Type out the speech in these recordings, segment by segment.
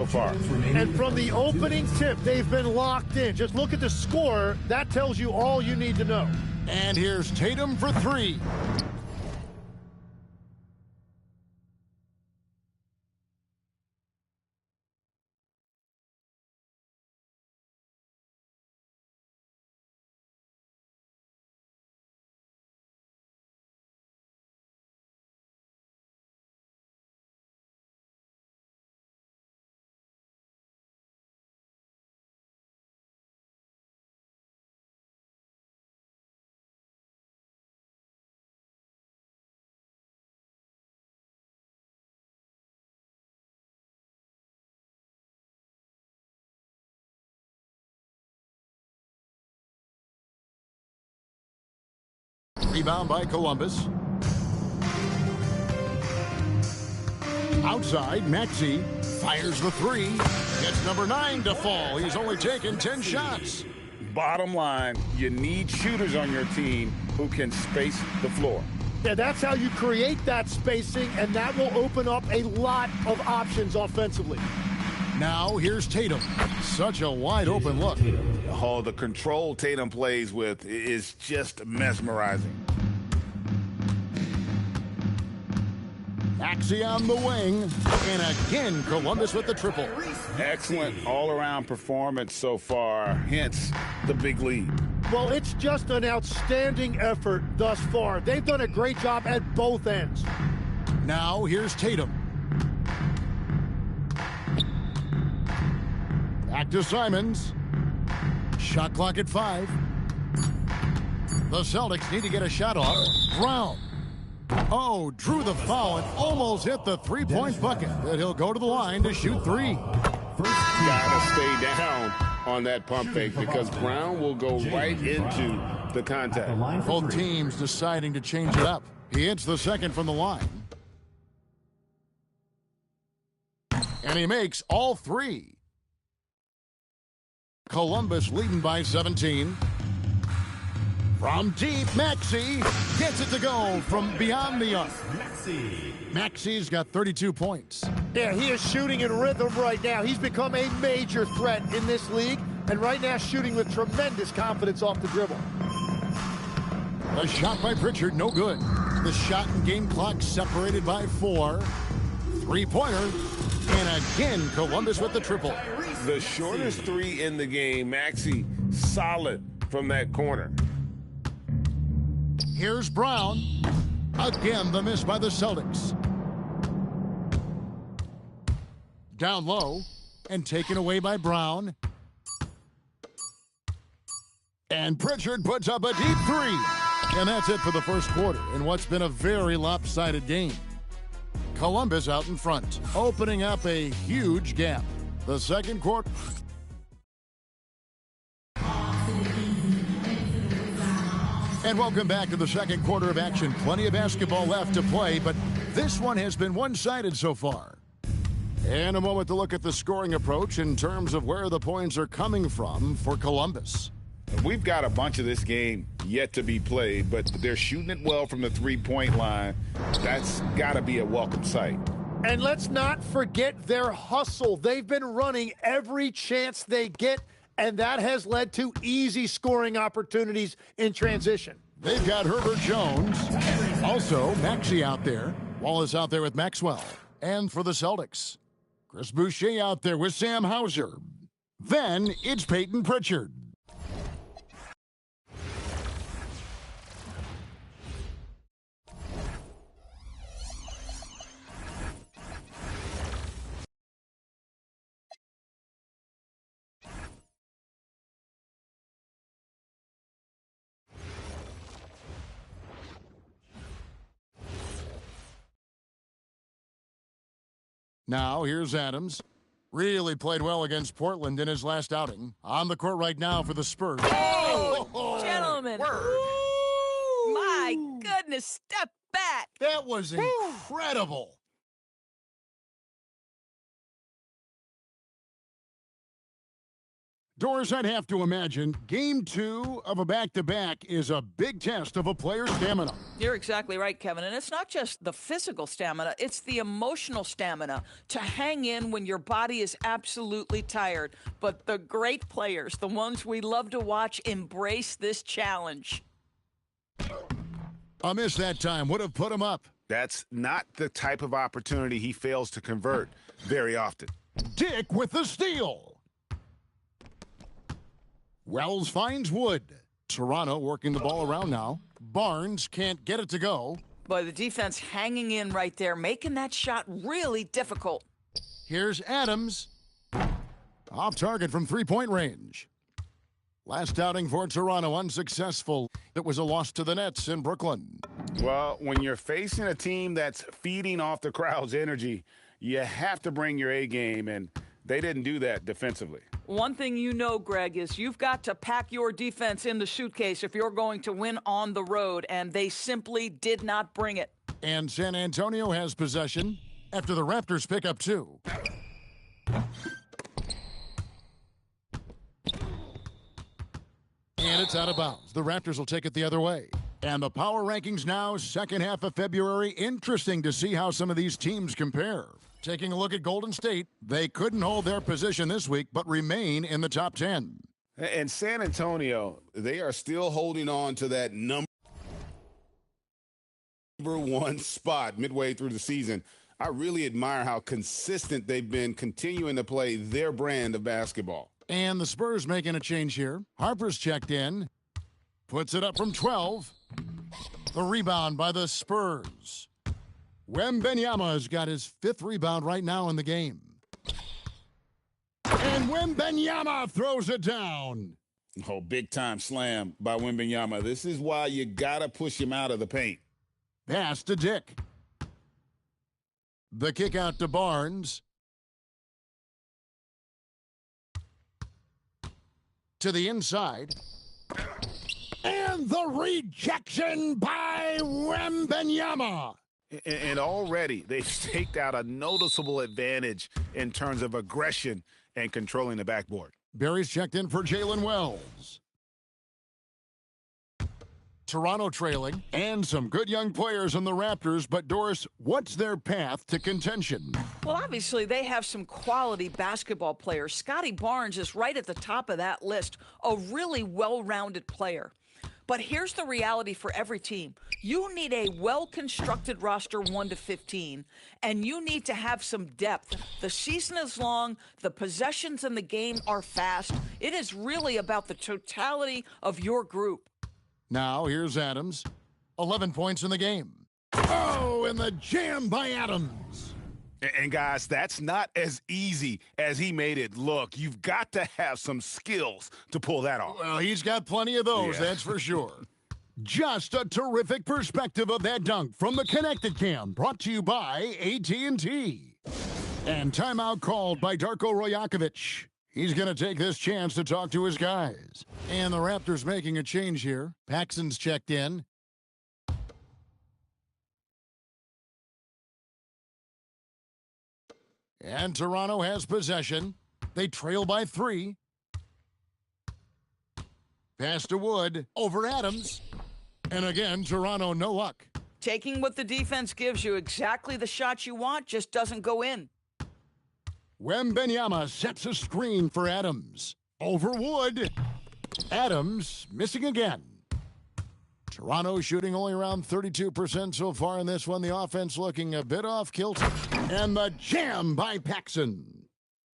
so far. And from the opening tip, they've been locked in. Just look at the score. That tells you all you need to know. And here's Tatum for three. Rebound by Columbus. Outside, Maxey fires the three. Gets number 9 to fall. He's only taken 10 shots. Bottom line, you need shooters on your team who can space the floor. Yeah, that's how you create that spacing, and that will open up a lot of options offensively. Now here's Tatum. Such a wide open look. Oh, the control Tatum plays with is just mesmerizing. Maxey on the wing. And again, Columbus with the triple. Excellent all-around performance so far, hence the big lead. Well, it's just an outstanding effort thus far. They've done a great job at both ends. Now here's Tatum. Back to Simons. Shot clock at 5. The Celtics need to get a shot off. Brown. Oh, drew the foul and almost hit the three-point bucket. But he'll go to the line to shoot 3. Gotta stay down on that pump fake because Brown will go right into the contact. Both teams deciding to change it up. He hits the second from the line. And he makes all 3. Columbus leading by 17. From deep, Maxey gets it to go from beyond the arc. Maxey's got 32 points. Yeah, he is shooting in rhythm right now. He's become a major threat in this league, and right now shooting with tremendous confidence off the dribble. A shot by Pritchard, no good. The shot and game clock separated by 4. Three-pointer, and again, Columbus with the triple. The shortest 3 in the game, Maxey solid from that corner. Here's Brown. Again, the miss by the Celtics. Down low and taken away by Brown. And Pritchard puts up a deep 3. And that's it for the first quarter in what's been a very lopsided game. Columbus out in front, opening up a huge gap. The second quarter. And welcome back to the second quarter of action. Plenty of basketball left to play, but this one has been one-sided so far. And a moment to look at the scoring approach in terms of where the points are coming from for Columbus. We've got a bunch of this game yet to be played, but they're shooting it well from the three-point line. That's got to be a welcome sight. And let's not forget their hustle. They've been running every chance they get, and that has led to easy scoring opportunities in transition. They've got Herbert Jones. Also, Maxey out there. Wallace out there with Maxwell. And for the Celtics, Chris Boucher out there with Sam Hauser. Then it's Peyton Pritchard. Now, here's Adams. Really played well against Portland in his last outing. On the court right now for the Spurs. Oh, gentlemen. My goodness, step back. That was incredible. Doris, I'd have to imagine Game 2 of a back-to-back is a big test of a player's stamina. You're exactly right, Kevin. And it's not just the physical stamina, it's the emotional stamina to hang in when your body is absolutely tired. But the great players, the ones we love to watch, embrace this challenge. A miss that time would have put him up. That's not the type of opportunity he fails to convert very often. Dick with the steal. Wells finds Wood. Toronto working the ball around now. Barnes can't get it to go. Boy, the defense hanging in right there, making that shot really difficult. Here's Adams. Off target from three-point range. Last outing for Toronto, unsuccessful. It was a loss to the Nets in Brooklyn. Well, when you're facing a team that's feeding off the crowd's energy, you have to bring your A game, and they didn't do that defensively. One thing you know, Greg, is you've got to pack your defense in the suitcase if you're going to win on the road, and they simply did not bring it. And San Antonio has possession after the Raptors pick up 2. And it's out of bounds. The Raptors will take it the other way. And the power rankings now, second half of February. Interesting to see how some of these teams compare. Taking a look at Golden State, they couldn't hold their position this week, but remain in the top 10. And San Antonio, they are still holding on to that number 1 spot midway through the season. I really admire how consistent they've been continuing to play their brand of basketball. And the Spurs making a change here. Harper's checked in. Puts it up from 12. The rebound by the Spurs. Wembanyama's got his 5th rebound right now in the game. And Wembanyama throws it down. Oh, big-time slam by Wembanyama. This is why you got to push him out of the paint. Pass to Dick. The kick out to Barnes. To the inside. And the rejection by Wembanyama. And already they've staked out a noticeable advantage in terms of aggression and controlling the backboard. Barry's checked in for Jalen Wells. Toronto trailing, and some good young players in the Raptors. But, Doris, what's their path to contention? Well, obviously, they have some quality basketball players. Scotty Barnes is right at the top of that list, a really well-rounded player. But here's the reality for every team. You need a well-constructed roster 1 to 15, and you need to have some depth. The season is long. The possessions in the game are fast. It is really about the totality of your group. Now, here's Adams. 11 points in the game. Oh, and the jam by Adams. And guys, that's not as easy as he made it look. You've got to have some skills to pull that off. Well, he's got plenty of those, that's for sure. Just a terrific perspective of that dunk from the Connected Cam, brought to you by AT&T. And timeout called by Darko Rojakovic. He's going to take this chance to talk to his guys. And the Raptors making a change here. Paxson's checked in. And Toronto has possession. They trail by 3. Pass to Wood. Over Adams. And again, Toronto, no luck. Taking what the defense gives you, exactly the shot you want, just doesn't go in. Wembanyama sets a screen for Adams. Over Wood. Adams missing again. Toronto shooting only around 32% so far in this one. The offense looking a bit off kilter. And the jam by Paxson.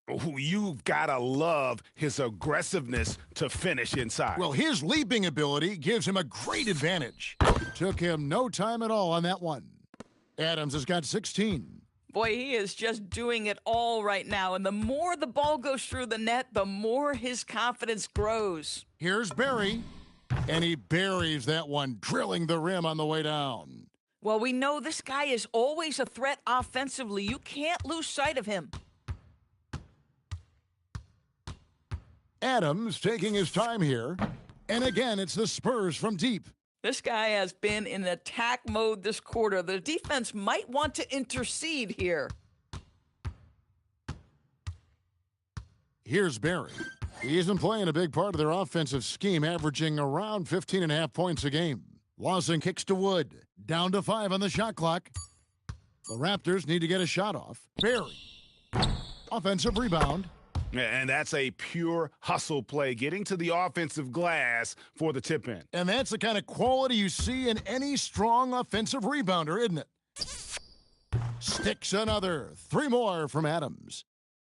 Oh, you've got to love his aggressiveness to finish inside. Well, his leaping ability gives him a great advantage. Took him no time at all on that one. Adams has got 16. Boy, he is just doing it all right now. And the more the ball goes through the net, the more his confidence grows. Here's Barry. And he buries that one, drilling the rim on the way down. Well, we know this guy is always a threat offensively. You can't lose sight of him. Adams taking his time here. And again, it's the Spurs from deep. This guy has been in attack mode this quarter. The defense might want to intercede here. Here's Barry. He isn't playing a big part of their offensive scheme, averaging around 15.5 points a game. Lawson kicks to Wood. Down to 5 on the shot clock. The Raptors need to get a shot off. Barry. Offensive rebound. And that's a pure hustle play, getting to the offensive glass for the tip-in. And that's the kind of quality you see in any strong offensive rebounder, isn't it? Sticks another. 3 more from Adams.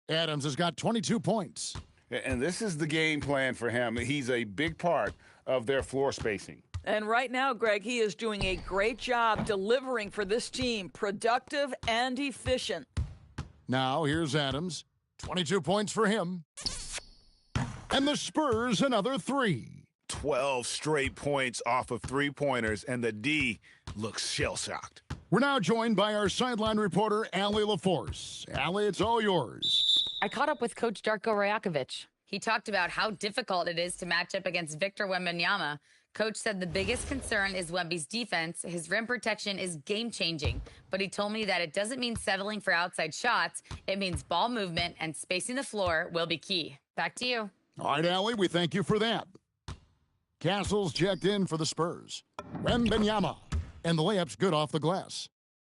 Adams has got 22 points. And this is the game plan for him. He's a big part of their floor spacing. And right now, Greg, he is doing a great job delivering for this team, productive and efficient. Now, here's Adams. 22 points for him. And the Spurs another 3. 12 straight points off of three-pointers, and the D looks shell-shocked. We're now joined by our sideline reporter, Allie LaForce. Allie, it's all yours. I caught up with Coach Darko Rajakovic. He talked about how difficult it is to match up against Victor Wembanyama. Coach said the biggest concern is Wemby's defense. His rim protection is game-changing. But he told me that it doesn't mean settling for outside shots. It means ball movement and spacing the floor will be key. Back to you. All right, Allie, we thank you for that. Castles checked in for the Spurs. Wembanyama. And the layup's good off the glass.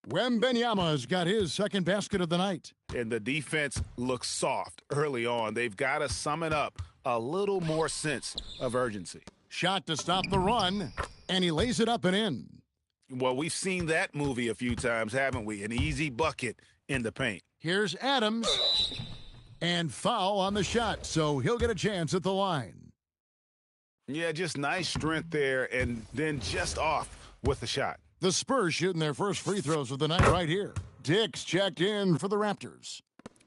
Wembanyama's got his second basket of the night. And the defense looks soft early on. They've got to summon up a little more sense of urgency. Shot to stop the run, and he lays it up and in. Well, we've seen that movie a few times, haven't we? An easy bucket in the paint. Here's Adams, and foul on the shot, so he'll get a chance at the line. Yeah, just nice strength there, and then just off with the shot. The Spurs shooting their first free throws of the night right here. Dix checked in for the Raptors.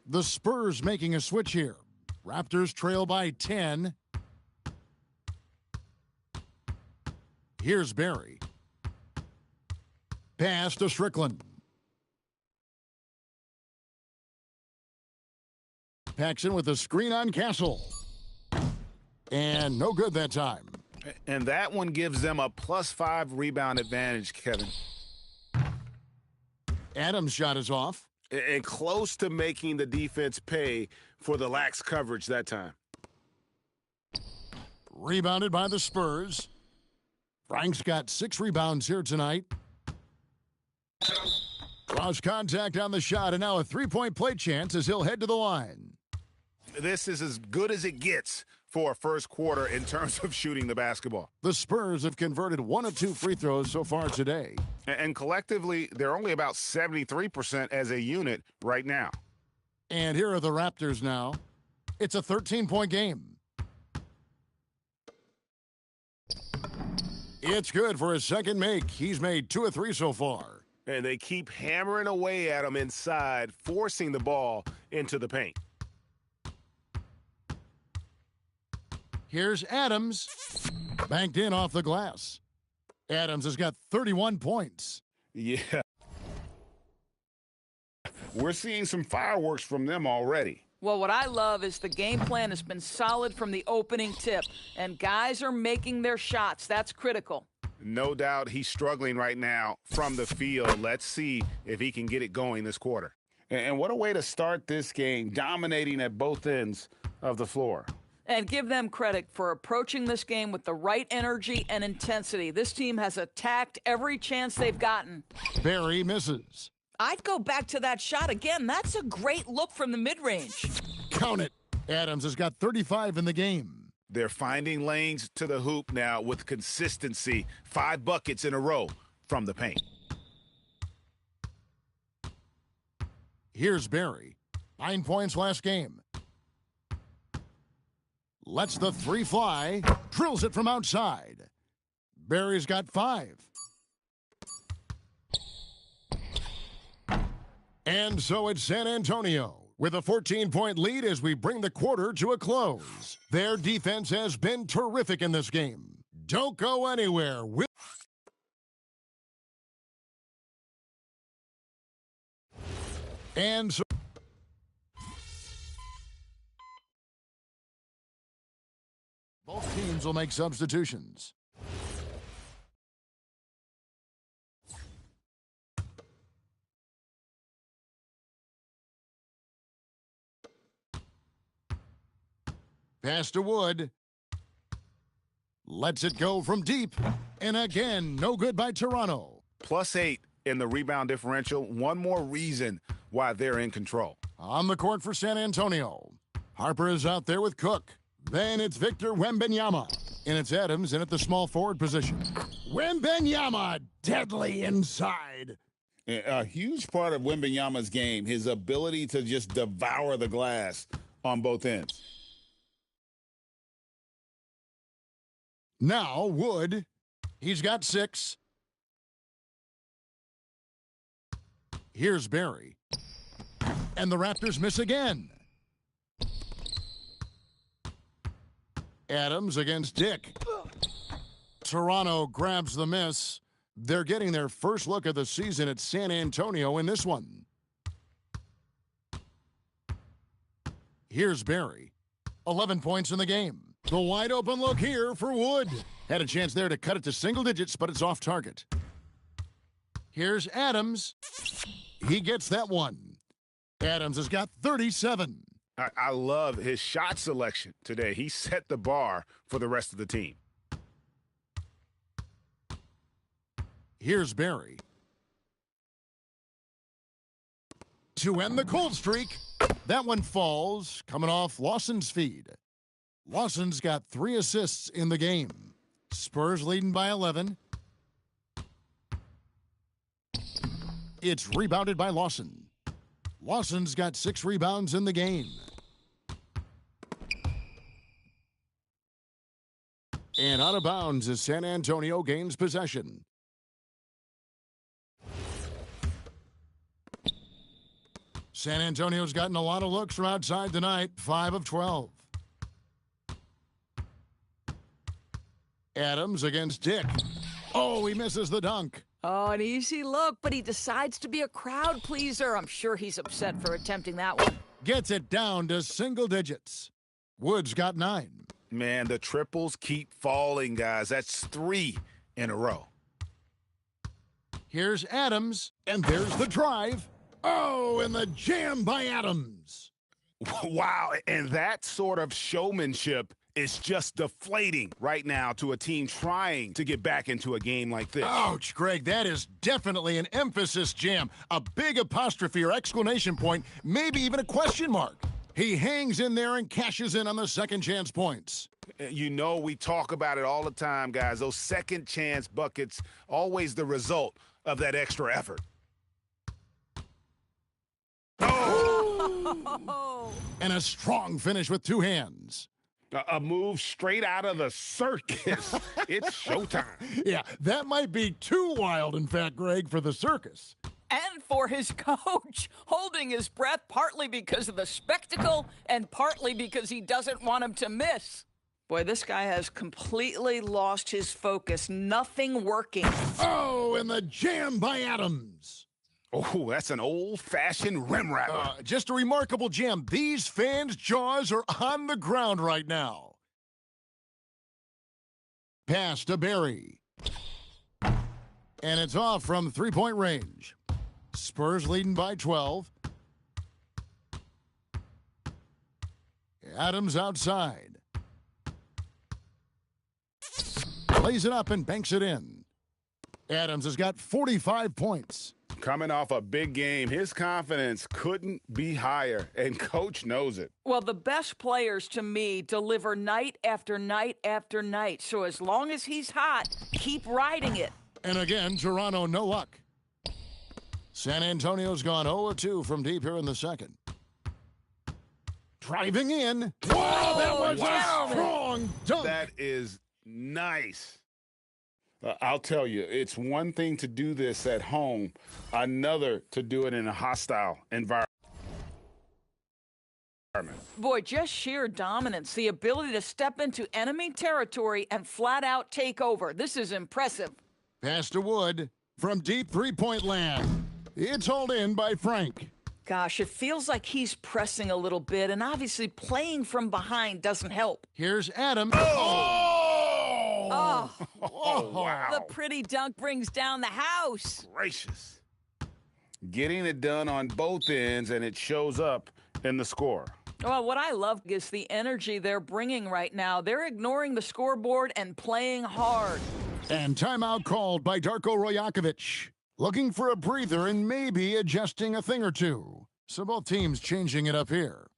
The Spurs making a switch here. Raptors trail by 10. Here's Barry. Pass to Strickland. Paxson with a screen on Castle. And no good that time. And that one gives them a +5 rebound advantage, Kevin. Adams' shot is off. And close to making the defense pay for the lax coverage that time. Rebounded by the Spurs. Frank's got 6 rebounds here tonight. Cross contact on the shot, and now a three-point play chance as he'll head to the line. This is as good as it gets for a first quarter in terms of shooting the basketball. The Spurs have converted 1 of 2 free throws so far today. And collectively, they're only about 73% as a unit right now. And here are the Raptors now. It's a 13-point game. It's good for his second make. He's made 2 of 3 so far. And they keep hammering away at him inside, forcing the ball into the paint. Here's Adams. Banked in off the glass. Adams has got 31 points. Yeah. We're seeing some fireworks from them already. Well, what I love is the game plan has been solid from the opening tip, and guys are making their shots. That's critical. No doubt he's struggling right now from the field. Let's see if he can get it going this quarter. And what a way to start this game, dominating at both ends of the floor. And give them credit for approaching this game with the right energy and intensity. This team has attacked every chance they've gotten. Barry misses. I'd go back to that shot again. That's a great look from the mid-range. Count it. Adams has got 35 in the game. They're finding lanes to the hoop now with consistency. 5 buckets in a row from the paint. Here's Barry. 9 points last game. Lets the 3 fly. Drills it from outside. Barry's got 5. And so it's San Antonio with a 14-point lead as we bring the quarter to a close. Their defense has been terrific in this game. Don't go anywhere. And so both teams will make substitutions. Pass to Wood. Lets it go from deep. And again, no good by Toronto. +8 in the rebound differential. One more reason why they're in control. On the court for San Antonio. Harper is out there with Cook. Then it's Victor Wembanyama. And it's Adams in at the small forward position. Wembanyama, deadly inside. A huge part of Wembanyama's game, his ability to just devour the glass on both ends. Now Wood. He's got 6. Here's Barry. And the Raptors miss again. Adams against Dick. Toronto grabs the miss. They're getting their first look of the season at San Antonio in this one. Here's Barry. 11 points in the game. The wide open look here for Wood. Had a chance there to cut it to single digits, but it's off target. Here's Adams. He gets that one. Adams has got 37. I love his shot selection today. He set the bar for the rest of the team. Here's Barry. To end the cold streak. That one falls, coming off Lawson's feed. Lawson's got 3 assists in the game. Spurs leading by 11. It's rebounded by Lawson. Lawson's got 6 rebounds in the game. And out of bounds as San Antonio gains possession. San Antonio's gotten a lot of looks from outside tonight, 5 of 12. Adams against Dick. Oh, he misses the dunk. Oh, an easy look, but he decides to be a crowd pleaser. I'm sure he's upset for attempting that one. Gets it down to single digits. Wood's got 9. Man, the triples keep falling, guys. That's 3 in a row. Here's Adams, and there's the drive. Oh, and the jam by Adams. Wow, and that sort of showmanship is just deflating right now to a team trying to get back into a game like this. Ouch, Greg, that is definitely an emphasis jam. A big apostrophe or exclamation point, maybe even a question mark. He hangs in there and cashes in on the second chance points. You know, we talk about it all the time, guys. Those second chance buckets, always the result of that extra effort. Oh! And a strong finish with 2 hands. A move straight out of the circus. It's showtime. Yeah, that might be too wild, in fact, Greg, for the circus. And for his coach, holding his breath partly because of the spectacle and partly because he doesn't want him to miss. Boy, this guy has completely lost his focus. Nothing working. Oh, and the jam by Adams. Oh, that's an old-fashioned rim rattler. Just a remarkable jam. These fans' jaws are on the ground right now. Pass to Barry. And it's off from 3-point range. Spurs leading by 12. Adams outside. Lays it up and banks it in. Adams has got 45 points. Coming off a big game, his confidence couldn't be higher, and Coach knows it. Well, the best players, to me, deliver night after night after night. So as long as he's hot, keep riding it. And again, Toronto, no luck. San Antonio's gone 0-2 from deep here in the second. Driving in. Wow, that was a strong dunk. That is nice. I'll tell you, it's one thing to do this at home, another to do it in a hostile environment. Boy, just sheer dominance, the ability to step into enemy territory and flat out take over. This is impressive. Pass to Wood from deep 3-point land. It's hauled in by Frank. Gosh, it feels like he's pressing a little bit, and obviously playing from behind doesn't help. Here's Adams. Oh! Oh, wow. The pretty dunk brings down the house. Gracious. Getting it done on both ends, and it shows up in the score. Well, what I love is the energy they're bringing right now. They're ignoring the scoreboard and playing hard. And timeout called by Darko Rajakovic. Looking for a breather and maybe adjusting a thing or two. So both teams changing it up here.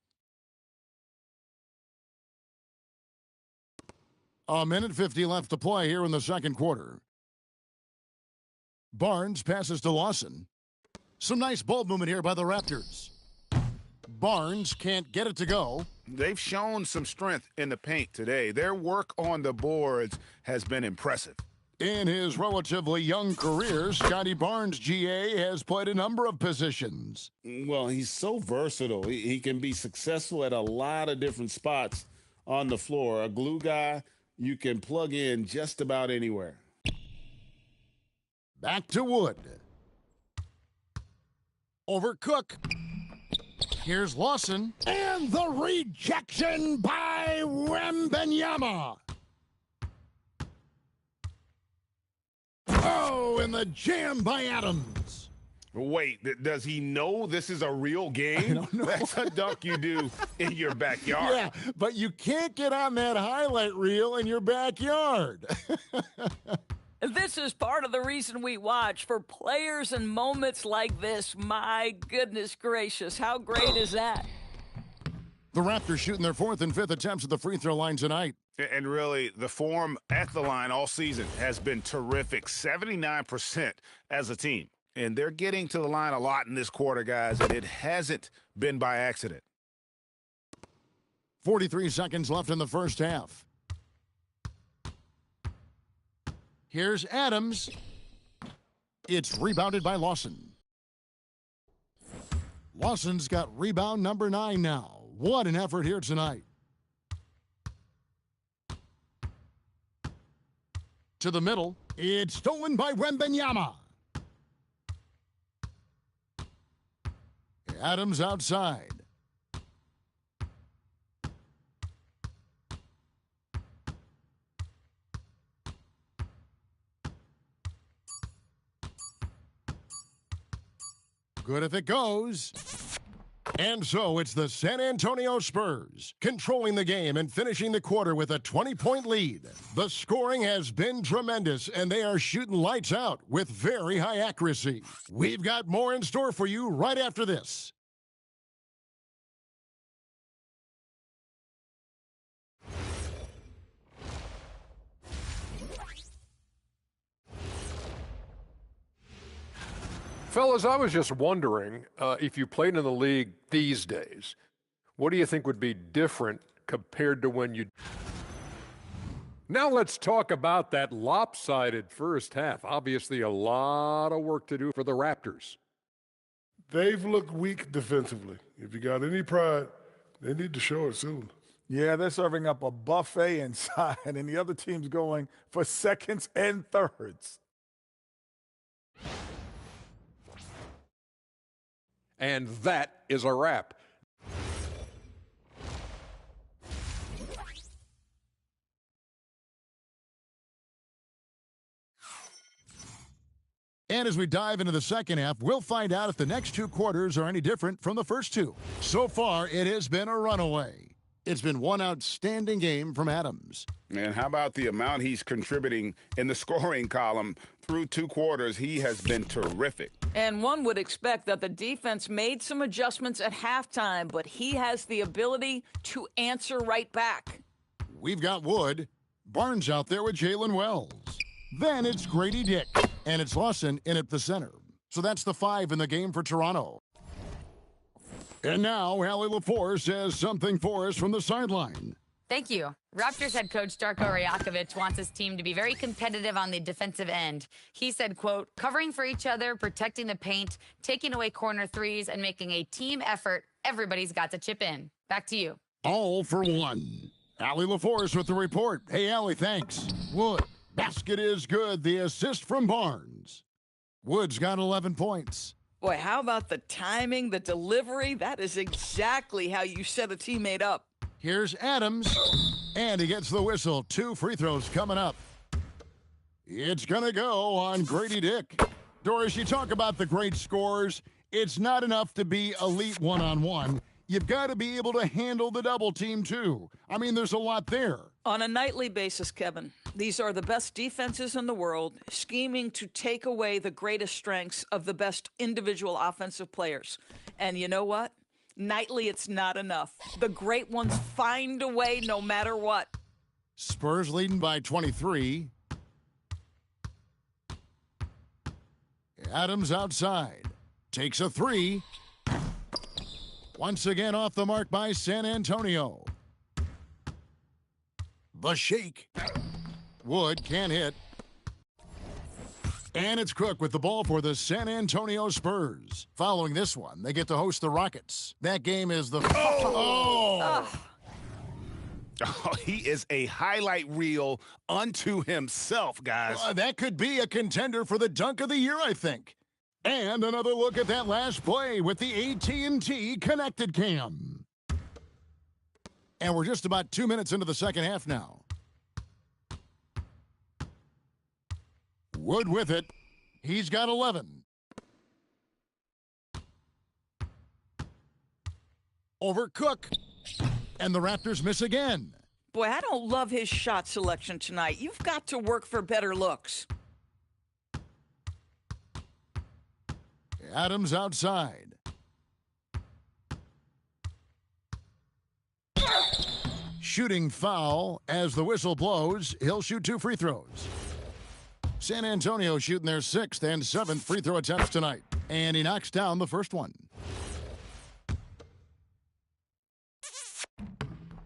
A minute 50 left to play here in the second quarter. Barnes passes to Lawson. Some nice ball movement here by the Raptors. Barnes can't get it to go. They've shown some strength in the paint today. Their work on the boards has been impressive. In his relatively young career, Scotty Barnes, GA, has played a number of positions. Well, he's so versatile. He can be successful at a lot of different spots on the floor. A glue guy you can plug in just about anywhere. Back to Wood. Over Cook. Here's Lawson. And the rejection by Wembanyama. Oh, and the jam by Adams. Wait, does he know this is a real game? I don't know. That's a dunk you do in your backyard. Yeah, but you can't get on that highlight reel in your backyard. This is part of the reason we watch, for players and moments like this. My goodness gracious, how great is that? The Raptors shooting their fourth and fifth attempts at the free throw line tonight. And really, the form at the line all season has been terrific, 79% as a team. And they're getting to the line a lot in this quarter, guys, and it hasn't been by accident. 43 seconds left in the first half. Here's Adams. It's rebounded by Lawson. Lawson's got rebound number 9 now. What an effort here tonight. To the middle. It's stolen by Wembanyama. Adams outside. Good if it goes. And so it's the San Antonio Spurs controlling the game and finishing the quarter with a 20-point lead. The scoring has been tremendous, and they are shooting lights out with very high accuracy. We've got more in store for you right after this. Fellas, I was just wondering if you played in the league these days, what do you think would be different compared to when you... Now let's talk about that lopsided first half. Obviously, a lot of work to do for the Raptors. They've looked weak defensively. If you got any pride, they need to show it soon. Yeah, they're serving up a buffet inside, and the other team's going for seconds and thirds. And that is a wrap. And as we dive into the second half, we'll find out if the next two quarters are any different from the first two. So far, it has been a runaway. It's been one outstanding game from Adams. And how about the amount he's contributing in the scoring column through two quarters? He has been terrific. And one would expect that the defense made some adjustments at halftime, but he has the ability to answer right back. We've got Wood. Barnes out there with Jalen Wells. Then it's Grady Dick. And it's Lawson in at the center. So that's the 5 in the game for Toronto. And now, Allie LaForce has something for us from the sideline. Thank you. Raptors head coach Darko Rajakovic wants his team to be very competitive on the defensive end. He said, quote, covering for each other, protecting the paint, taking away corner threes, and making a team effort. Everybody's got to chip in. Back to you. All for one. Allie LaForce with the report. Hey, Allie, thanks. Wood. Basket is good. The assist from Barnes. Wood's got 11 points. Boy, how about the timing, the delivery? That is exactly how you set a teammate up. Here's Adams, and he gets the whistle. 2 free throws coming up. It's going to go on Grady Dick. Doris, you talk about the great scores. It's not enough to be elite one-on-one. you've got to be able to handle the double team, too. I mean, there's a lot there. On a nightly basis, Kevin, these are the best defenses in the world, scheming to take away the greatest strengths of the best individual offensive players. And you know what? Nightly, it's not enough. The great ones find a way no matter what. Spurs leading by 23. Adams outside. Takes a three. Once again off the mark by San Antonio. The shake. Wood can't hit. And it's Cook with the ball for the San Antonio Spurs. Following this one, they get to host the Rockets. That game is the... Oh, he is a highlight reel unto himself, guys. That could be a contender for the dunk of the year, I think. And another look at that last play with the AT&T Connected Cam. And we're just about 2 minutes into the second half now. Wood with it. He's got 11. Over Cook. And the Raptors miss again. Boy, I don't love his shot selection tonight. You've got to work for better looks. Adams outside. Shooting foul as the whistle blows. He'll shoot 2 free throws. San Antonio shooting their 6th and 7th free throw attempts tonight. And he knocks down the first one.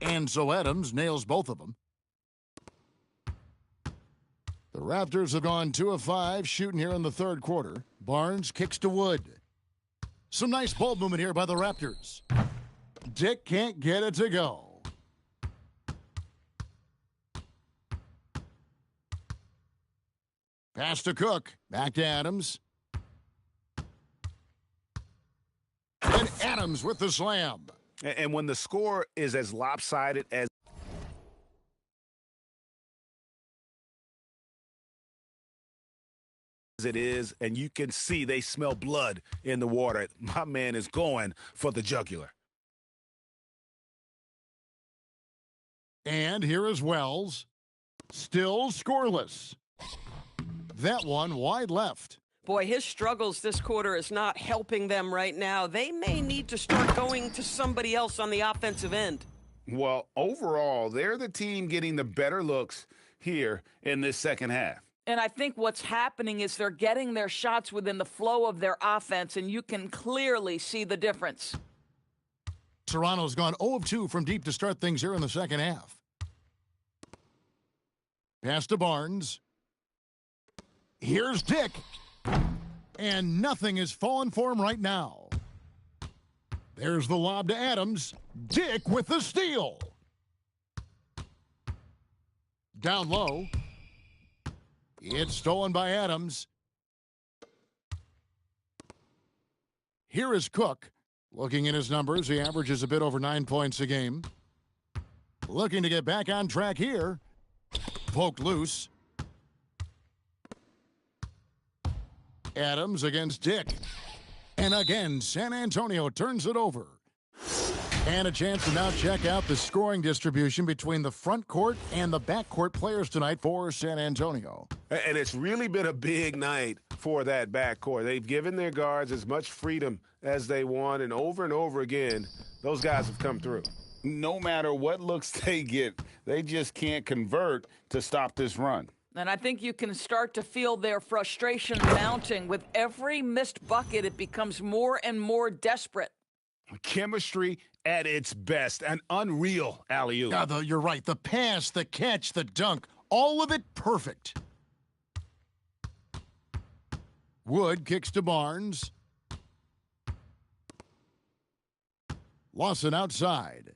And so Adams nails both of them. The Raptors have gone 2 of 5 shooting here in the third quarter. Barnes kicks to Wood. Some nice ball movement here by the Raptors. Dick can't get it to go. Pass to Cook. Back to Adams. And Adams with the slam. And when the score is as lopsided as it is, and you can see they smell blood in the water, my man is going for the jugular. And here is Wells. Still scoreless. That one wide left. Boy, his struggles this quarter is not helping them right now. They may need to start going to somebody else on the offensive end. Well, overall, they're the team getting the better looks here in this second half. And I think what's happening is they're getting their shots within the flow of their offense, and you can clearly see the difference. Toronto's gone 0 of 2 from deep to start things here in the second half. Pass to Barnes. Here's Dick. And nothing is falling for him right now. There's the lob to Adams. Dick with the steal. Down low. It's stolen by Adams. Here is Cook. Looking at his numbers, he averages a bit over 9 points a game. Looking to get back on track here. Poked loose. Adams against Dick. And again, San Antonio turns it over. And a chance to now check out the scoring distribution between the front court and the back court players tonight for San Antonio. And it's really been a big night for that backcourt. They've given their guards as much freedom as they want, and over again, those guys have come through. No matter what looks they get, they just can't convert to stop this run. And I think you can start to feel their frustration mounting. With every missed bucket, it becomes more and more desperate. Chemistry at its best. An unreal alley-oop. Yeah, you're right. The pass, the catch, the dunk, all of it perfect. Wood kicks to Barnes. Lawson outside.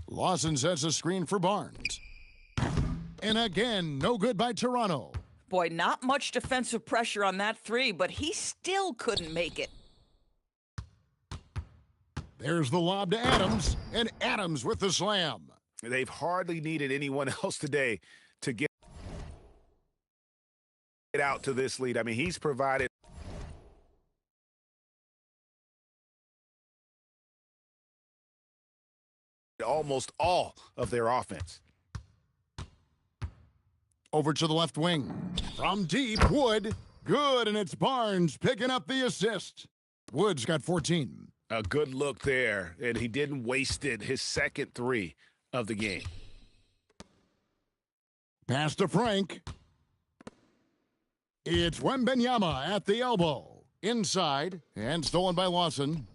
Lawson sets a screen for Barnes. And again, no good by Toronto. Boy, not much defensive pressure on that three, but he still couldn't make it. There's the lob to Adams, and Adams with the slam. They've hardly needed anyone else today to get out to this lead. I mean, he's provided almost all of their offense. Over to the left wing. From deep, Wood. Good, and it's Barnes picking up the assist. Wood's got 14. A good look there, and he didn't waste it. His second three of the game. Pass to Frank. It's Wembenyama at the elbow. Inside, and stolen by Lawson.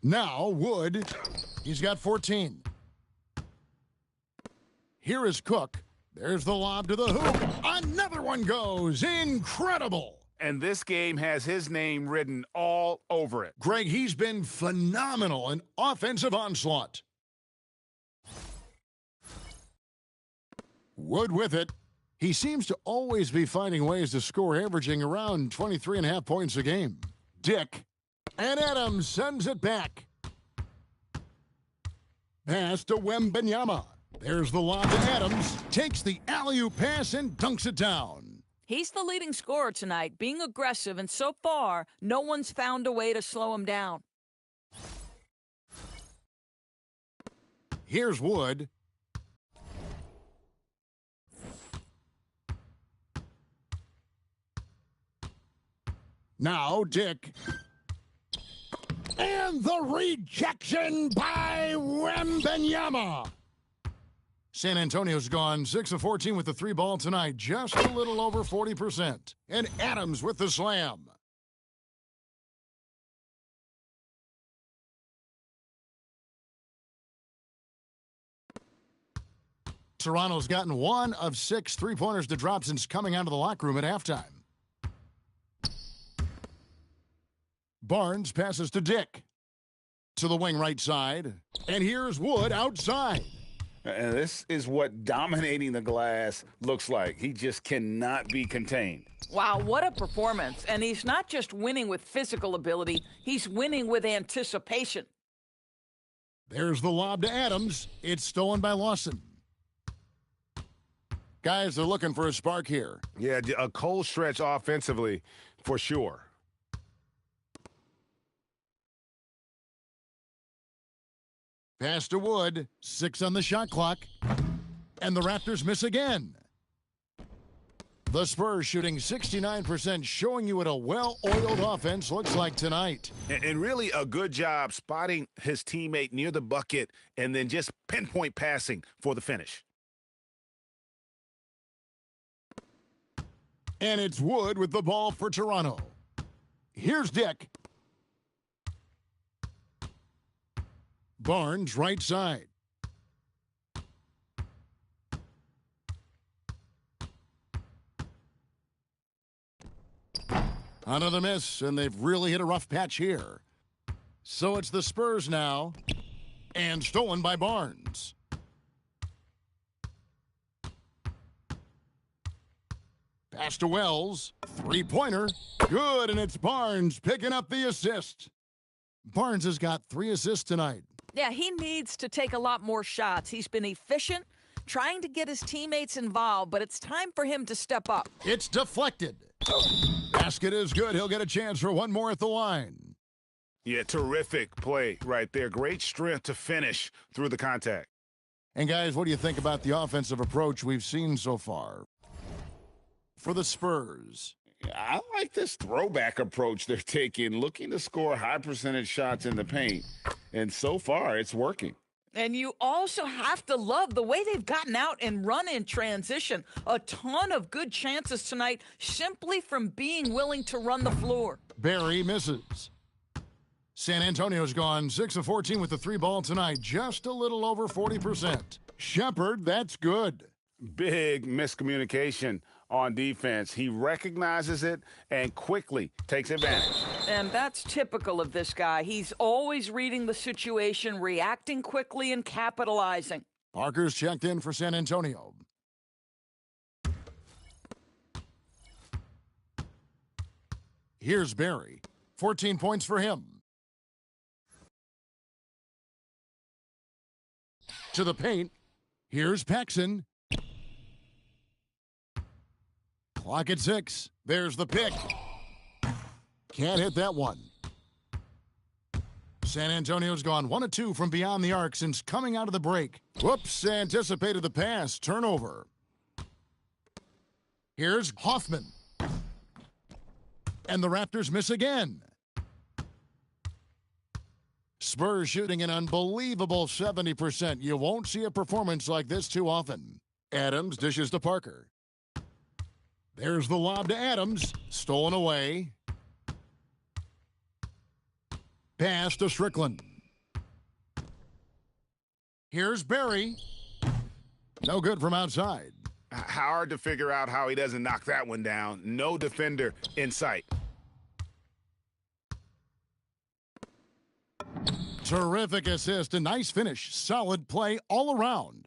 Now, Wood. He's got 14. Here is Cook. There's the lob to the hoop. Another one goes. Incredible. And this game has his name written all over it. Greg, he's been phenomenal in offensive onslaught. Wood with it. He seems to always be finding ways to score, averaging around 23.5 points a game. Dick. And Adams sends it back. Pass to Wembenyama. There's the lob to Adams. Takes the alley-oop pass and dunks it down. He's the leading scorer tonight, being aggressive, and so far, no one's found a way to slow him down. Here's Wood. Now, Dick. And the rejection by Wembenyama. San Antonio's gone 6 of 14 with the three ball tonight, just a little over 40%. And Adams with the slam. Toronto's gotten 1 of 6 three-pointers to drop since coming out of the locker room at halftime. Barnes passes to Dick. To the wing right side. And here's Wood outside. And this is what dominating the glass looks like. He just cannot be contained. Wow, what a performance. And he's not just winning with physical ability, he's winning with anticipation. There's the lob to Adams. It's stolen by Lawson. Guys, they're looking for a spark here. Yeah, a cold stretch offensively for sure. Pass to Wood. 6 on the shot clock. And the Raptors miss again. The Spurs shooting 69%, showing you what a well-oiled offense looks like tonight. And really a good job spotting his teammate near the bucket and then just pinpoint passing for the finish. And it's Wood with the ball for Toronto. Here's Dick. Barnes, right side. Another miss, and they've really hit a rough patch here. So it's the Spurs now, and stolen by Barnes. Pass to Wells. Three-pointer. Good, and it's Barnes picking up the assist. Barnes has got 3 assists tonight. Yeah, he needs to take a lot more shots. He's been efficient, trying to get his teammates involved, but it's time for him to step up. It's deflected. Basket is good. He'll get a chance for one more at the line. Yeah, terrific play right there. Great strength to finish through the contact. And guys, what do you think about the offensive approach we've seen so far for the Spurs? I like this throwback approach they're taking, looking to score high percentage shots in the paint. And so far, it's working. And you also have to love the way they've gotten out and run in transition. A ton of good chances tonight simply from being willing to run the floor. Barry misses. San Antonio's gone 6 of 14 with the three ball tonight, just a little over 40%. Shepard, that's good. Big miscommunication on defense. He recognizes it and quickly takes advantage. And that's typical of this guy. He's always reading the situation, reacting quickly, and capitalizing. Parker's checked in for San Antonio. Here's Barry. 14 points for him. To the paint. Here's Paxson. Clock at 6. There's the pick. Can't hit that one. San Antonio's gone 1 of 2 from beyond the arc since coming out of the break. Whoops, anticipated the pass. Turnover. Here's Hoffman. And the Raptors miss again. Spurs shooting an unbelievable 70%. You won't see a performance like this too often. Adams dishes to Parker. There's the lob to Adams. Stolen away. Pass to Strickland. Here's Barry. No good from outside. Hard to figure out how he doesn't knock that one down. No defender in sight. Terrific assist, a nice finish, solid play all around.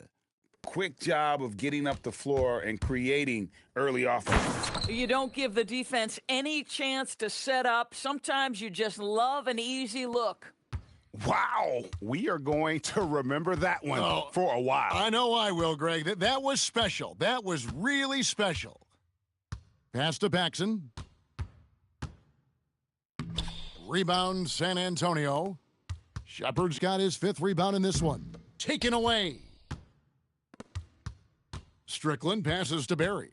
Quick job of getting up the floor and creating early offense. You don't give the defense any chance to set up. Sometimes you just love an easy look. Wow, we are going to remember that one for a while. I know I will, Greg. That was special. That was really special. Pass to Paxson. Rebound, San Antonio. Shepard's got his 5th rebound in this one. Taken away. Strickland passes to Barry.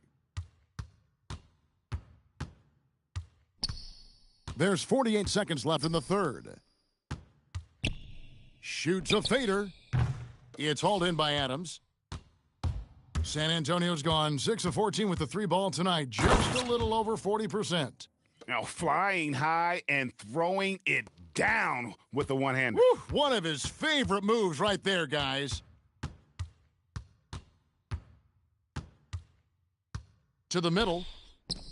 There's 48 seconds left in the third. Shoots a fader. It's hauled in by Adams. San Antonio's gone 6 of 14 with the 3 ball tonight. Just a little over 40%. Now flying high and throwing it down with the one-hander. One of his favorite moves right there, guys. To the middle.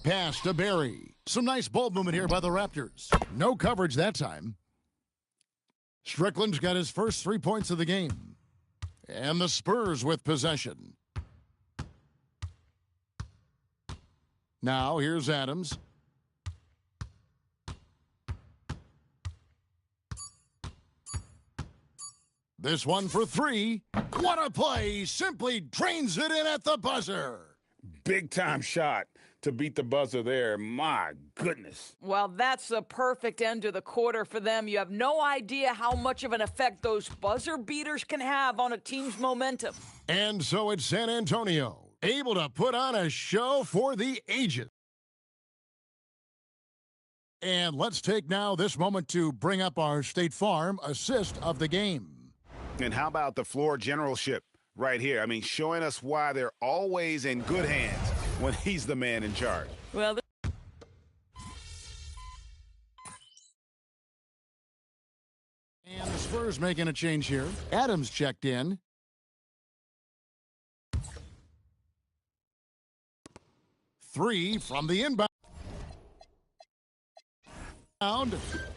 Pass to Barry. Some nice ball movement here by the Raptors. No coverage that time. Strickland's got his first 3 points of the game. And the Spurs with possession. Now here's Adams. This one for 3. What a play! Simply drains it in at the buzzer. Big-time shot to beat the buzzer there. My goodness. Well, that's the perfect end to the quarter for them. You have no idea how much of an effect those buzzer beaters can have on a team's momentum. And so it's San Antonio, able to put on a show for the ages. And let's take now this moment to bring up our State Farm assist of the game. And how about the floor generalship right here? I mean, showing us why they're always in good hands when he's the man in charge. Well, and the Spurs making a change here. Adams checked in. Three from the inbound.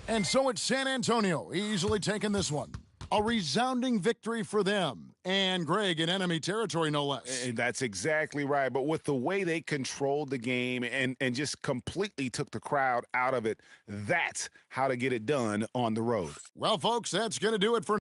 And so it's San Antonio easily taking this one. A resounding victory for them. And Greg in enemy territory, no less. That's exactly right. But with the way they controlled the game and just completely took the crowd out of it, that's how to get it done on the road. Well, folks, that's going to do it for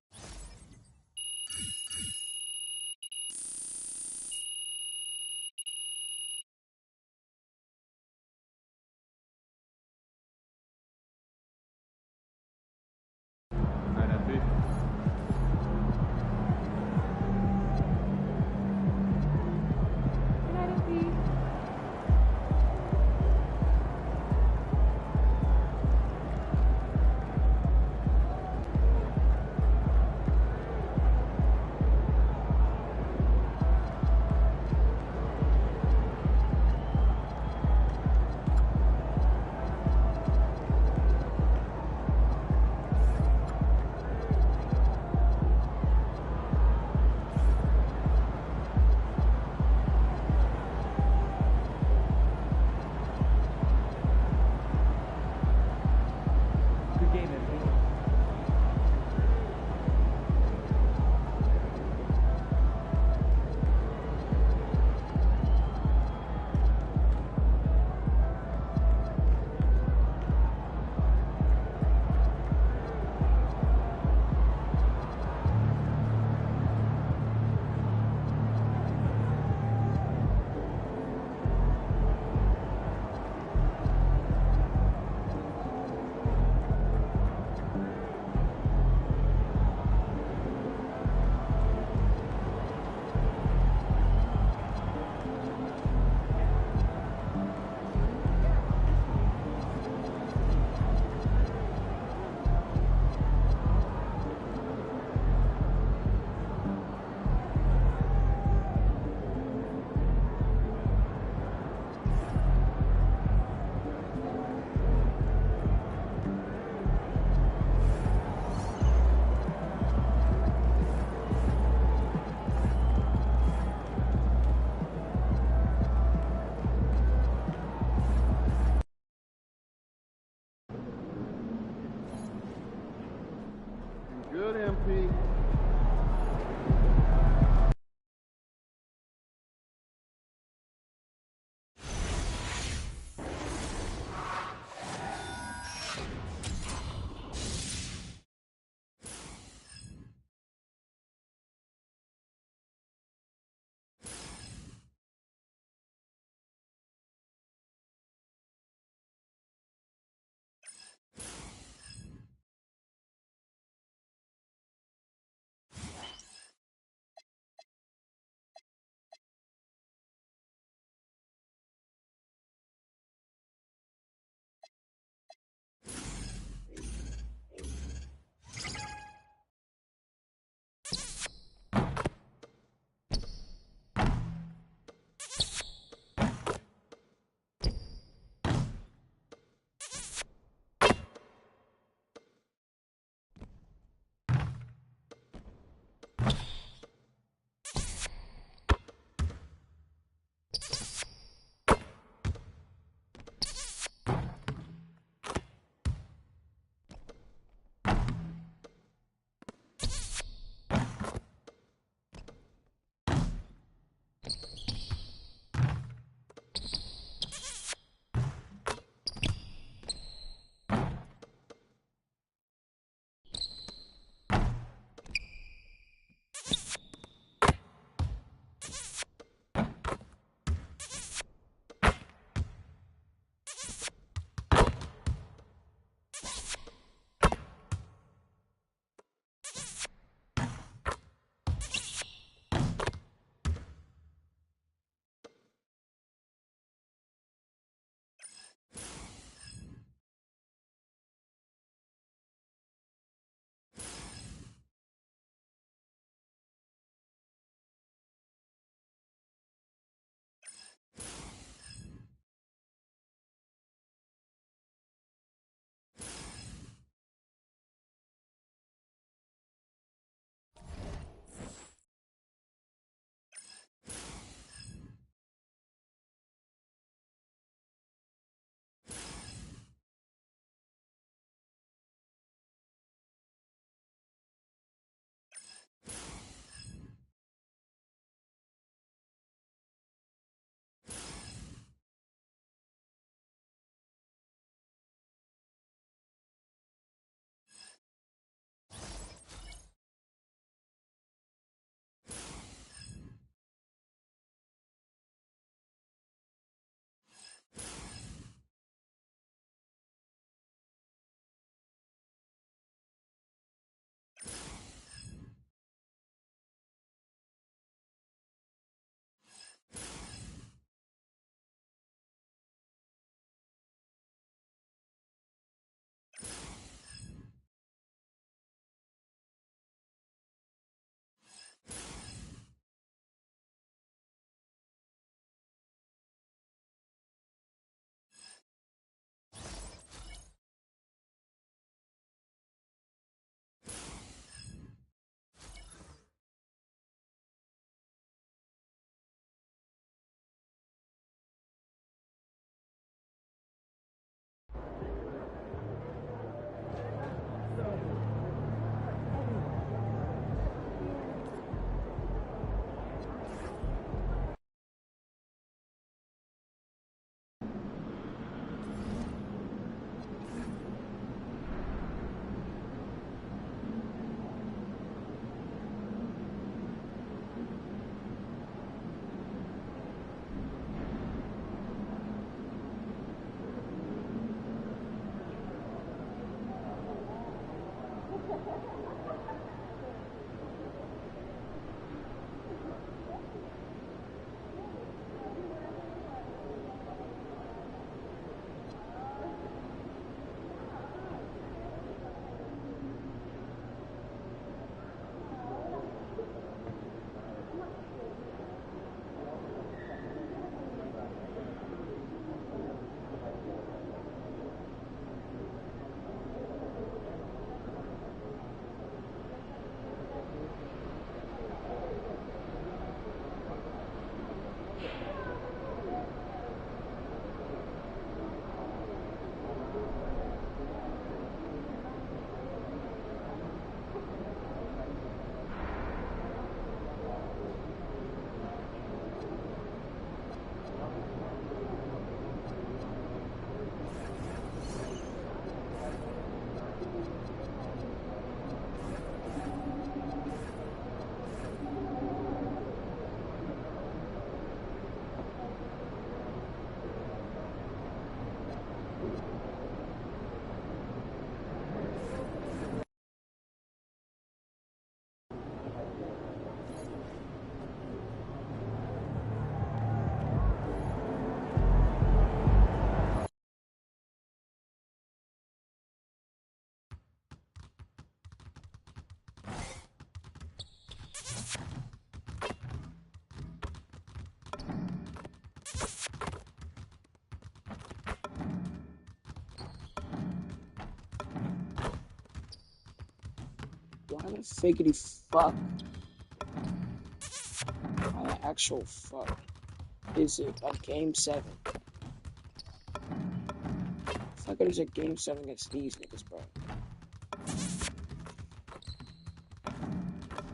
Good, MP. Why the figgity fuck? Why the actual fuck is it a game 7? I feel like it is a game 7 against these niggas, bro.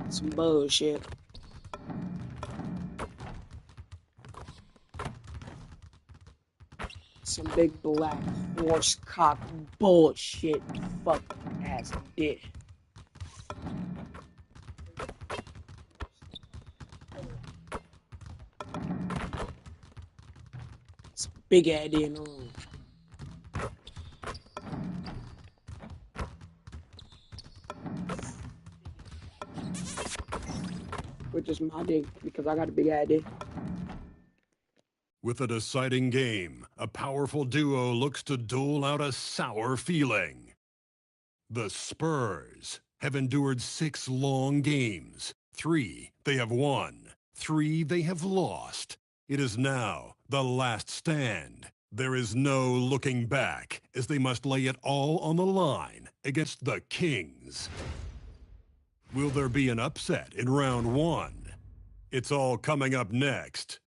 Some bullshit. Some big black horse cock bullshit fuck ass dick. Some big idea in the room. Which is my dick because I got a big idea. With a deciding game, a powerful duo looks to dole out a sour feeling. The Spurs have endured 6 long games. 3 they have won. 3 they have lost. It is now the last stand. There is no looking back as they must lay it all on the line against the Kings. Will there be an upset in round 1? It's all coming up next.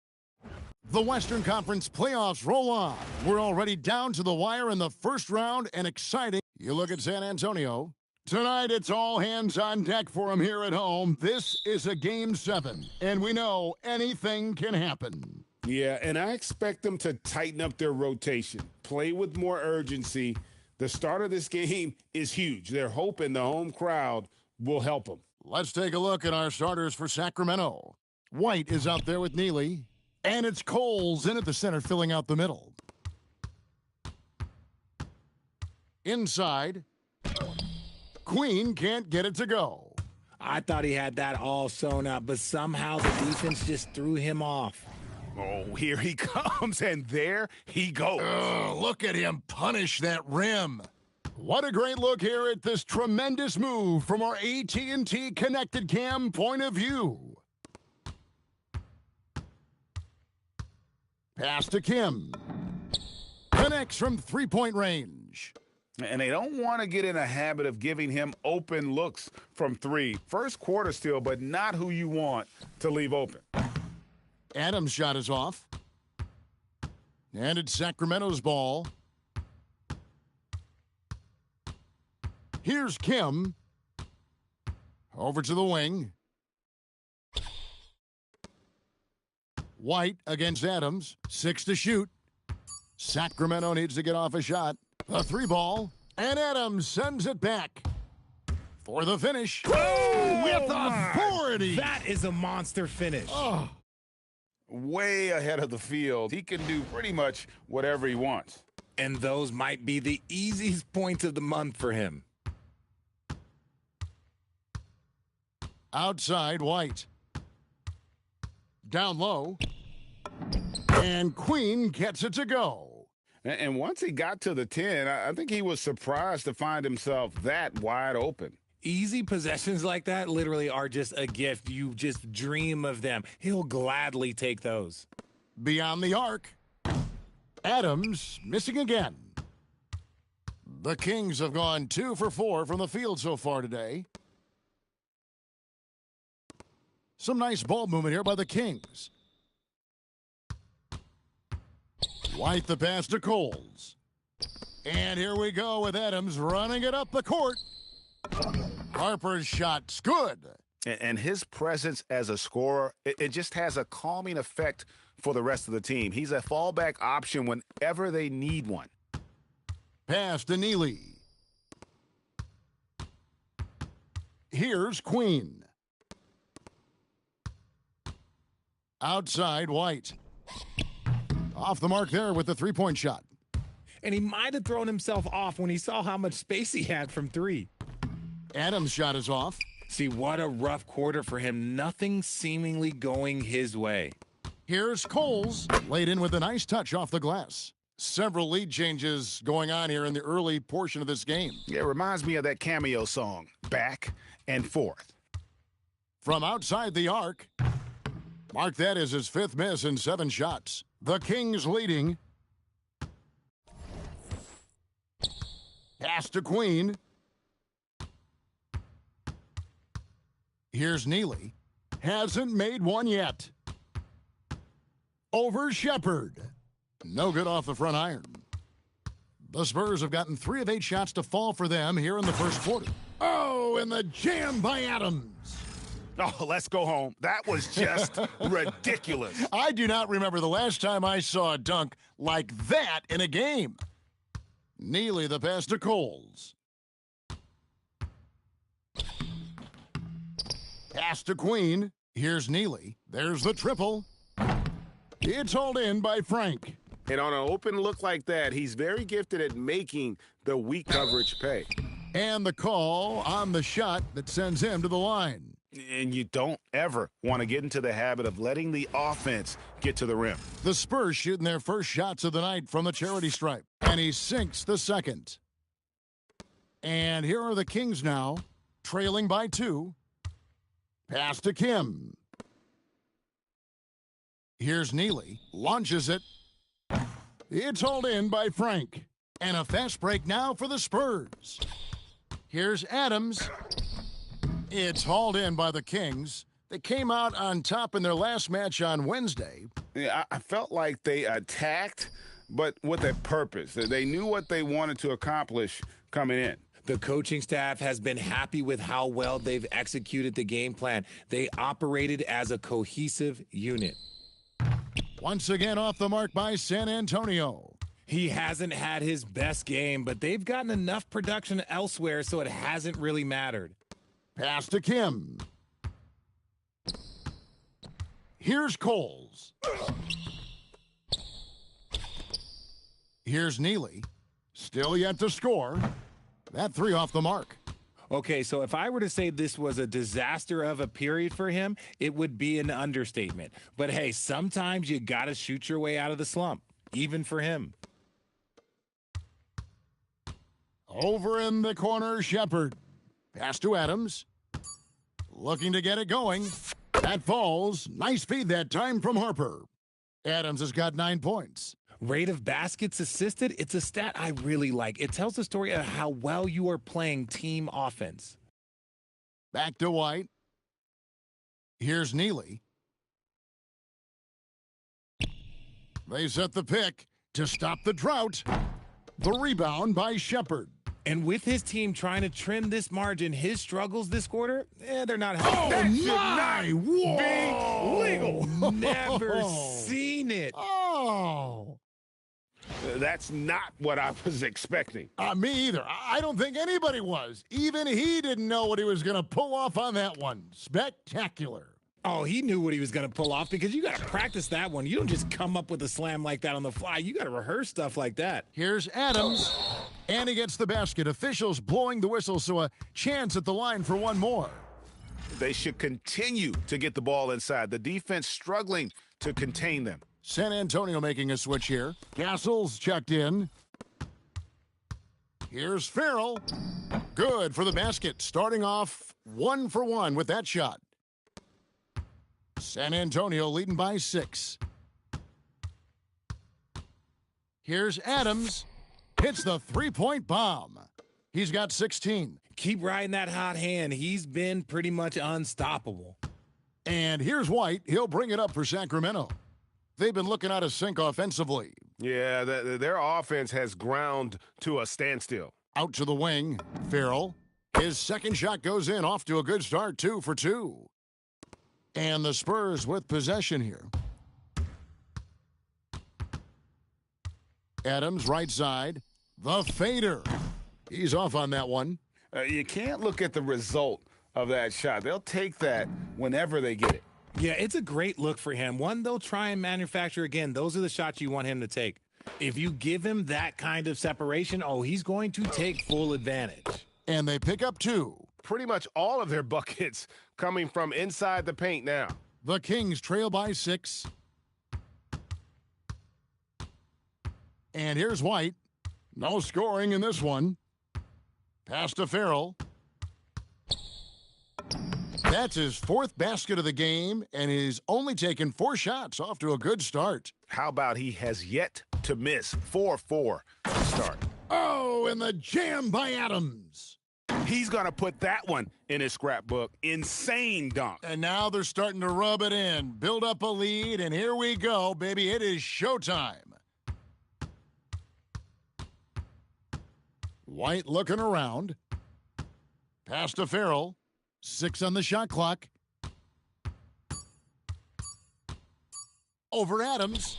The Western Conference playoffs roll on. We're already down to the wire in the first round and exciting. You look at San Antonio. Tonight, it's all hands on deck for them here at home. This is a game 7, and we know anything can happen. Yeah, and I expect them to tighten up their rotation, play with more urgency. The start of this game is huge. They're hoping the home crowd will help them. Let's take a look at our starters for Sacramento. White is out there with Neely. And it's Coles in at the center, filling out the middle. Inside, Queen can't get it to go. I thought he had that all sewn up, but somehow the defense just threw him off. Oh, here he comes, and there he goes. Look at him punish that rim. What a great look here at this tremendous move from our AT&T Connected Cam point of view. Pass to Kim. Connects from three-point range. And they don't want to get in a habit of giving him open looks from 3. First quarter still, but not who you want to leave open. Adams' shot is off. And it's Sacramento's ball. Here's Kim. Over to the wing. White against Adams. 6 to shoot. Sacramento needs to get off a shot. The 3 ball. And Adams sends it back for the finish. Oh, with authority. That is a monster finish. Oh. Way ahead of the field. He can do pretty much whatever he wants. And those might be the easiest points of the month for him. Outside, White. Down low. And Queen gets it to go. And once he got to the 10, I think he was surprised to find himself that wide open. Easy possessions like that literally are just a gift. You just dream of them. He'll gladly take those. Beyond the arc. Adams missing again. The Kings have gone 2 for 4 from the field so far today. Some nice ball movement here by the Kings. White the pass to Coles. And here we go with Adams running it up the court. Harper's shot's good. And his presence as a scorer, it just has a calming effect for the rest of the team. He's a fallback option whenever they need one. Pass to Neely. Here's Queen. Outside, White. Off the mark there with the three-point shot. And he might have thrown himself off when he saw how much space he had from 3. Adams' shot is off. See, what a rough quarter for him. Nothing seemingly going his way. Here's Coles, laid in with a nice touch off the glass. Several lead changes going on here in the early portion of this game. Yeah, it reminds me of that cameo song, Back and Forth. From outside the arc, mark that as his 5th miss in 7 shots. The Kings leading. Pass to Queen. Here's Neely. Hasn't made one yet. Over Shepard. No good off the front iron. The Spurs have gotten 3 of 8 shots to fall for them here in the first quarter. Oh, and the jam by Adams. Oh, let's go home. That was just ridiculous. I do not remember the last time I saw a dunk like that in a game. Neely the pass to Coles. Pass to Queen. Here's Neely. There's the triple. It's hauled in by Frank. And on an open look like that, he's very gifted at making the weak coverage pay. And the call on the shot that sends him to the line. And you don't ever want to get into the habit of letting the offense get to the rim. The Spurs shooting their first shots of the night from the charity stripe. And he sinks the second. And here are the Kings now, trailing by 2. Pass to Kim. Here's Neely. Launches it. It's hauled in by Frank. And a fast break now for the Spurs. Here's Adams. It's hauled in by the Kings. They came out on top in their last match on Wednesday. Yeah, I felt like they attacked, but with a purpose. They knew what they wanted to accomplish coming in. The coaching staff has been happy with how well they've executed the game plan. They operated as a cohesive unit. Once again off the mark by San Antonio. He hasn't had his best game, but they've gotten enough production elsewhere, so it hasn't really mattered. Pass to Kim. Here's Coles. Here's Neely. Still yet to score. That 3 off the mark. Okay, so if I were to say this was a disaster of a period for him, it would be an understatement. But hey, sometimes you got to shoot your way out of the slump, even for him. Over in the corner, Shepard. Pass to Adams. Looking to get it going. That falls. Nice feed that time from Harper. Adams has got 9 points. Rate of baskets assisted, it's a stat I really like. It tells the story of how well you are playing team offense. Back to White. Here's Neely. They set the pick to stop the drought. The rebound by Shepard. And with his team trying to trim this margin, his struggles this quarter, they're not helping. Oh, that should not be legal. Never seen it. Oh. That's not what I was expecting. Me either. I don't think anybody was. Even he didn't know what he was going to pull off on that one. Spectacular. Oh, he knew what he was going to pull off because you got to practice that one. You don't just come up with a slam like that on the fly. You got to rehearse stuff like that. Here's Adams, and he gets the basket. Officials blowing the whistle, so a chance at the line for one more. They should continue to get the ball inside. The defense struggling to contain them. San Antonio making a switch here. Castle's checked in. Here's Farrell. Good for the basket. Starting off 1 for 1 with that shot. San Antonio leading by 6. Here's Adams. Hits the 3-point bomb. He's got 16. Keep riding that hot hand. He's been pretty much unstoppable. And here's White. He'll bring it up for Sacramento. They've been looking out of sync offensively. Yeah, their offense has ground to a standstill. Out to the wing. Farrell. His second shot goes in. Off to a good start. 2 for 2. And the Spurs with possession here. Adams, right side. The fader. He's off on that one. You can't look at the result of that shot. They'll take that whenever they get it. Yeah, it's a great look for him. One they'll try and manufacture again. Those are the shots you want him to take. If you give him that kind of separation, he's going to take full advantage. And they pick up 2. Pretty much all of their buckets coming from inside the paint now. The Kings trail by 6. And here's White. No scoring in this one. Pass to Farrell. That's his 4th basket of the game, and he's only taken 4 shots. Off to a good start. How about he has yet to miss 4-4 to start? Oh, and the jam by Adams. He's going to put that one in his scrapbook. Insane dunk. And now they're starting to rub it in, build up a lead, and here we go, baby. It is showtime. White looking around. Pass to Farrell. 6 on the shot clock. Over Adams.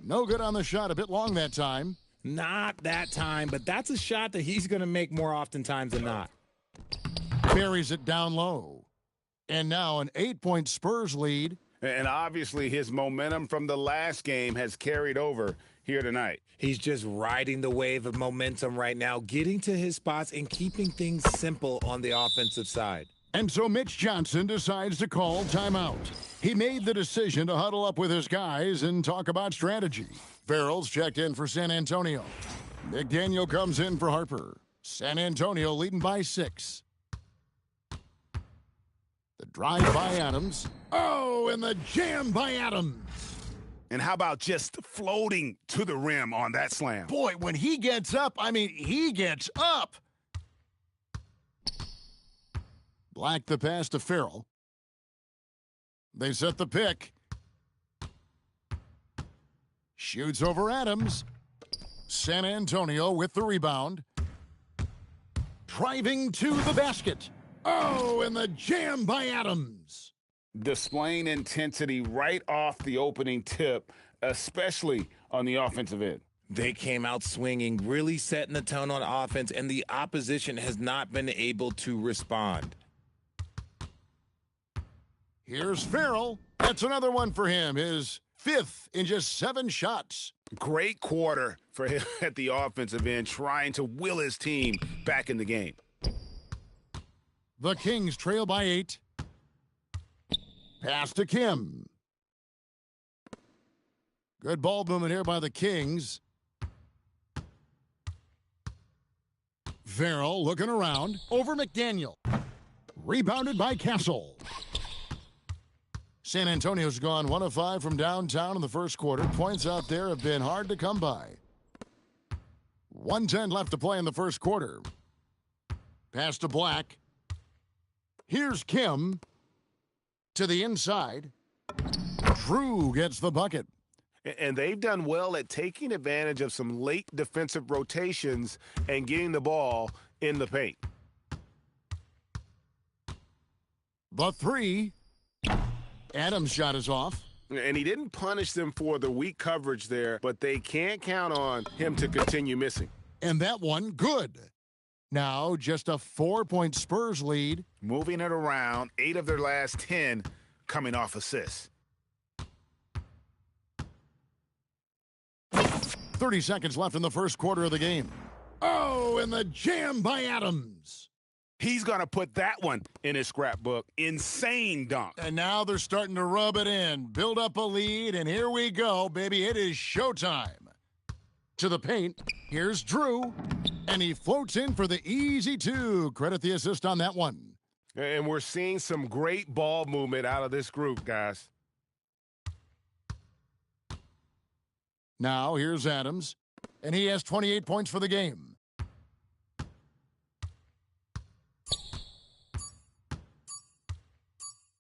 No good on the shot. A bit long that time. Not that time, but that's a shot that he's going to make more oftentimes than not. Buries it down low. And now an 8-point Spurs lead. And obviously his momentum from the last game has carried over here tonight. He's just riding the wave of momentum right now, getting to his spots and keeping things simple on the offensive side. And so Mitch Johnson decides to call timeout. He made the decision to huddle up with his guys and talk about strategy. Farrell's checked in for San Antonio. McDaniel comes in for Harper. San Antonio leading by 6. The drive by Adams. Oh, and the jam by Adams. And how about just floating to the rim on that slam? Boy, when he gets up, I mean, he gets up. Black the pass to Farrell. They set the pick. Shoots over Adams. San Antonio with the rebound. Driving to the basket. Oh, and the jam by Adams. Displaying intensity right off the opening tip, especially on the offensive end. They came out swinging, really setting the tone on offense, and the opposition has not been able to respond. Here's Farrell. That's another one for him. His 5th in just 7 shots. Great quarter for him at the offensive end, trying to will his team back in the game. The Kings trail by 8. Pass to Kim. Good ball movement here by the Kings. Farrell looking around. Over McDaniel. Rebounded by Castle. San Antonio's gone 1 of 5 from downtown in the first quarter. Points out there have been hard to come by. 1:10 left to play in the first quarter. Pass to Black. Here's Kim to the inside. Drew gets the bucket. And they've done well at taking advantage of some late defensive rotations and getting the ball in the paint. The 3. Adams' shot is off. And he didn't punish them for the weak coverage there, but they can't count on him to continue missing. And that one, good. Now just a 4-point Spurs lead. Moving it around, 8 of their last 10 coming off assists. 30 seconds left in the first quarter of the game. Oh, and the jam by Adams. He's going to put that one in his scrapbook. Insane dunk. And now they're starting to rub it in, build up a lead, and here we go, baby. It is showtime. To the paint, here's Drew, and he floats in for the easy 2. Credit the assist on that one. And we're seeing some great ball movement out of this group, guys. Now here's Adams, and he has 28 points for the game.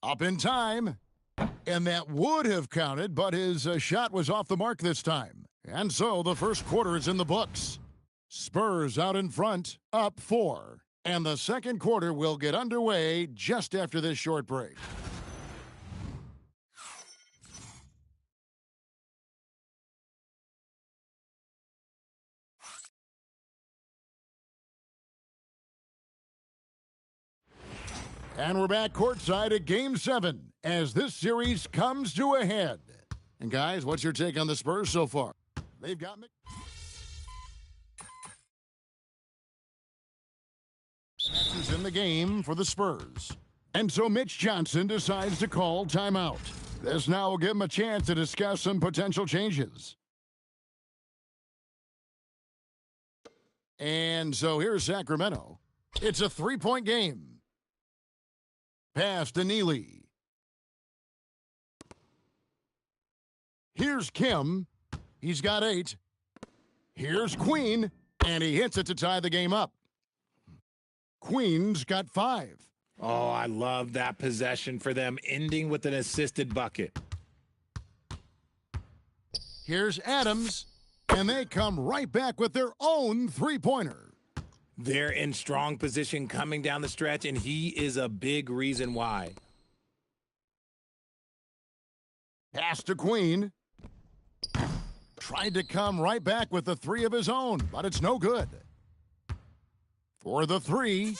Up in time, and that would have counted, but his shot was off the mark this time. And so the first quarter is in the books. Spurs out in front, up 4. And the second quarter will get underway just after this short break. And we're back courtside at Game 7 as this series comes to a head. And guys, what's your take on the Spurs so far? They've got matches in the game for the Spurs. And so Mitch Johnson decides to call timeout. This now will give him a chance to discuss some potential changes. And so here's Sacramento. It's a 3-point game. Pass to Neely. Here's Kim. He's got 8. Here's Queen, and he hits it to tie the game up. Queens got 5. Oh, I love that possession for them, ending with an assisted bucket. Here's Adams, and they come right back with their own three-pointer. They're in strong position coming down the stretch, and he is a big reason why. Pass to Queen. Tried to come right back with the 3 of his own, but it's no good. For the 3,